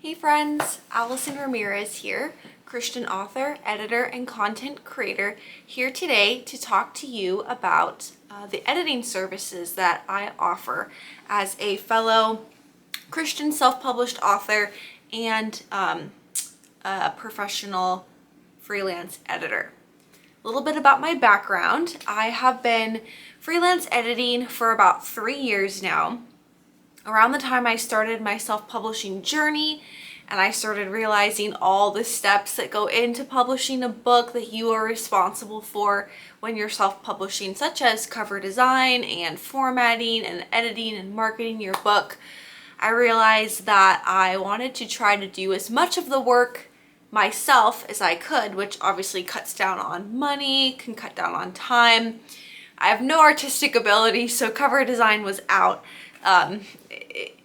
Hey friends, Allison Ramirez here, Christian author, editor, and content creator, here today to talk to you about the editing services that I offer as a fellow Christian self-published author and a professional freelance editor. A little bit about my background. I have been freelance editing for about 3 years now. Around the time I started my self-publishing journey and I started realizing all the steps that go into publishing a book that you are responsible for when you're self-publishing, such as cover design and formatting and editing and marketing your book, I realized that I wanted to try to do as much of the work myself as I could, which obviously cuts down on money, can cut down on time. I have no artistic ability, so cover design was out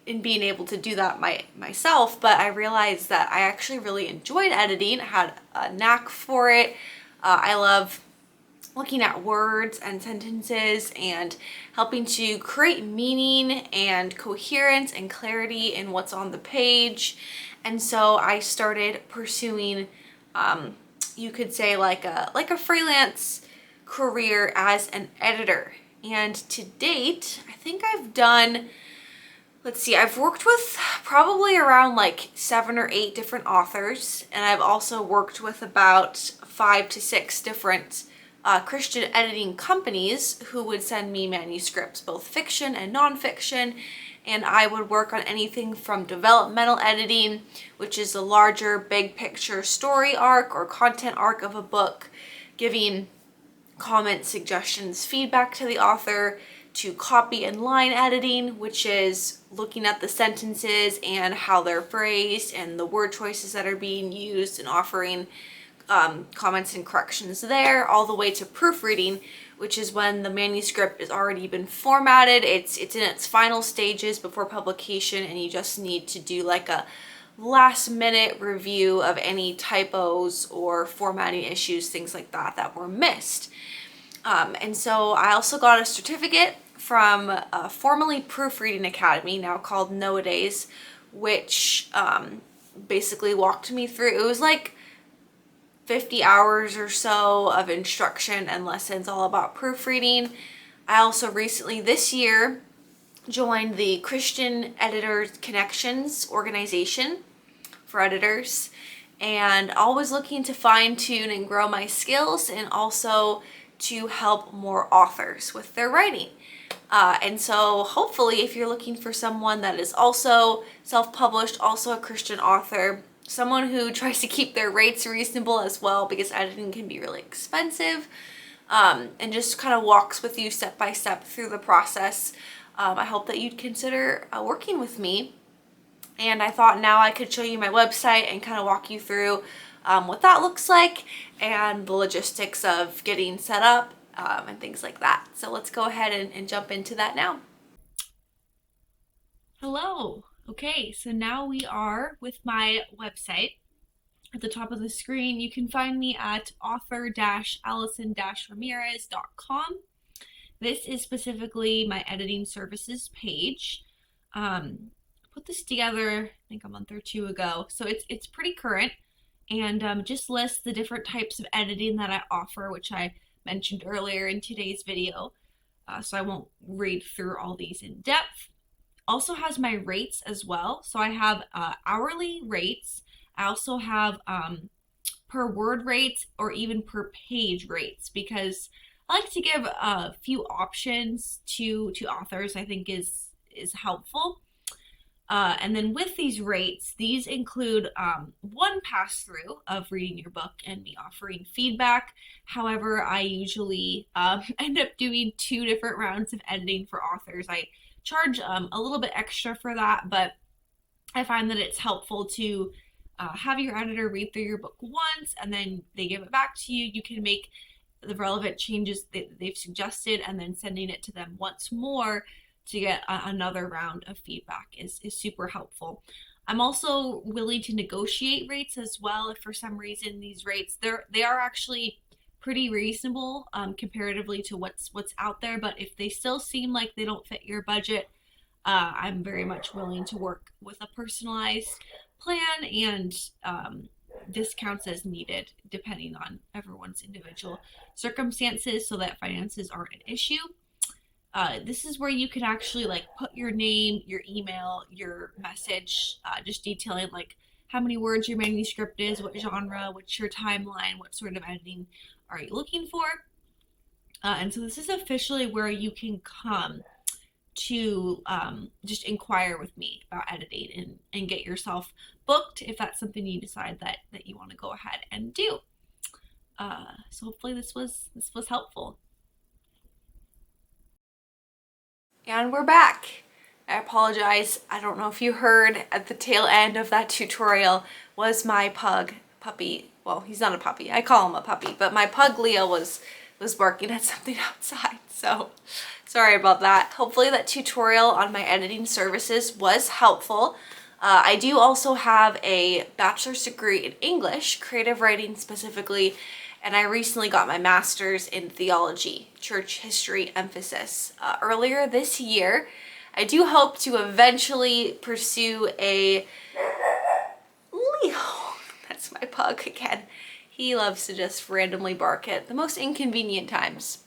in being able to do that myself, but I realized that I actually really enjoyed editing. I had a knack for it. I love looking at words and sentences and helping to create meaning and coherence and clarity in what's on the page. And so I started pursuing, you could say like a freelance career as an editor. And to date, I think I've done, I've worked with probably around like 7 or 8 different authors, and I've also worked with about 5 to 6 different Christian editing companies who would send me manuscripts, both fiction and nonfiction, and I would work on anything from developmental editing, which is a larger big picture story arc or content arc of a book, giving comments, suggestions, feedback to the author, to copy and line editing, which is looking at the sentences and how they're phrased and the word choices that are being used and offering comments and corrections there, all the way to proofreading, which is when the manuscript has already been formatted. It's in its final stages before publication, and you just need to do like a last minute review of any typos or formatting issues, things like that that were missed. And so I also got a certificate from formerly Proofreading Academy, now called Nowadays, which basically walked me through. It was like 50 hours or so of instruction and lessons all about proofreading. I also recently this year joined the Christian Editors Connections organization for editors, and always looking to fine tune and grow my skills and also to help more authors with their writing. And so hopefully if you're looking for someone that is also self-published, also a Christian author, someone who tries to keep their rates reasonable as well, because editing can be really expensive, and just kind of walks with you step by step through the process, I hope that you'd consider working with me. And I thought now I could show you my website and kind of walk you through what that looks like and the logistics of getting set up and things like that. So let's go ahead and jump into that now. Hello. Okay, so now we are with my website. At the top of the screen, you can find me at author-allison-ramirez.com. This is specifically my editing services page. Put this together, I think a month or 2 ago, so it's pretty current, and just lists the different types of editing that I offer, which I mentioned earlier in today's video, so I won't read through all these in depth. Also has my rates as well, so I have hourly rates. I also have per word rates or even per page rates, because I like to give a few options to authors. I think is helpful. And then with these rates, these include one pass through of reading your book and me offering feedback. However, I usually end up doing 2 different rounds of editing for authors. I charge a little bit extra for that, but I find that it's helpful to have your editor read through your book once and then they give it back to you. You can make the relevant changes that they've suggested and then sending it to them once more to get another round of feedback is super helpful. I'm also willing to negotiate rates as well if for some reason these rates, they are actually pretty reasonable comparatively to what's out there, but if they still seem like they don't fit your budget, I'm very much willing to work with a personalized plan, and discounts as needed depending on everyone's individual circumstances so that finances aren't an issue. This is where you can actually like put your name, your email, your message, just detailing like how many words your manuscript is, what genre, what's your timeline, what sort of editing are you looking for. And so this is officially where you can come to just inquire with me about editing and get yourself booked if that's something you decide that you want to go ahead and do. So hopefully this was helpful. And we're back. I apologize. I don't know if you heard at the tail end of that tutorial was my puppy. Well, he's not a puppy. I call him a puppy, but my pug Leo was barking at something outside. So sorry about that. Hopefully that tutorial on my editing services was helpful. I do also have a bachelor's degree in English, creative writing specifically, and I recently got my master's in theology, church history emphasis, earlier this year. I do hope to eventually pursue a Leo. That's my pug again. He loves to just randomly bark at the most inconvenient times.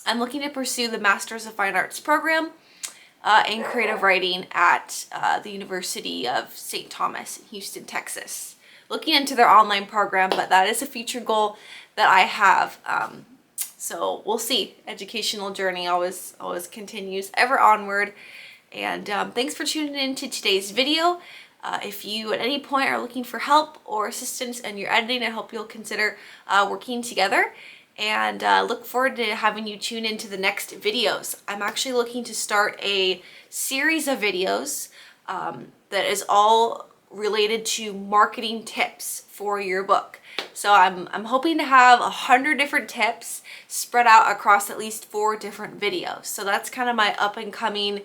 I'm looking to pursue the Master's of Fine Arts program in creative writing at the University of St. Thomas in Houston, Texas. Looking into their online program, but that is a future goal that I have. So we'll see. Educational journey always continues, ever onward. And thanks for tuning in to today's video. If you at any point are looking for help or assistance in your editing, I hope you'll consider working together. And look forward to having you tune into the next videos. I'm actually looking to start a series of videos that is all related to marketing tips for your book. So I'm hoping to have 100 different tips spread out across at least 4 different videos. So that's kind of my up and coming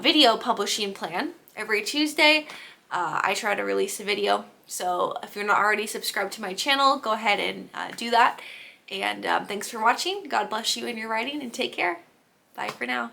video publishing plan. Every Tuesday, I try to release a video. So if you're not already subscribed to my channel, go ahead and do that. And thanks for watching. God bless you in your writing, and take care. Bye for now.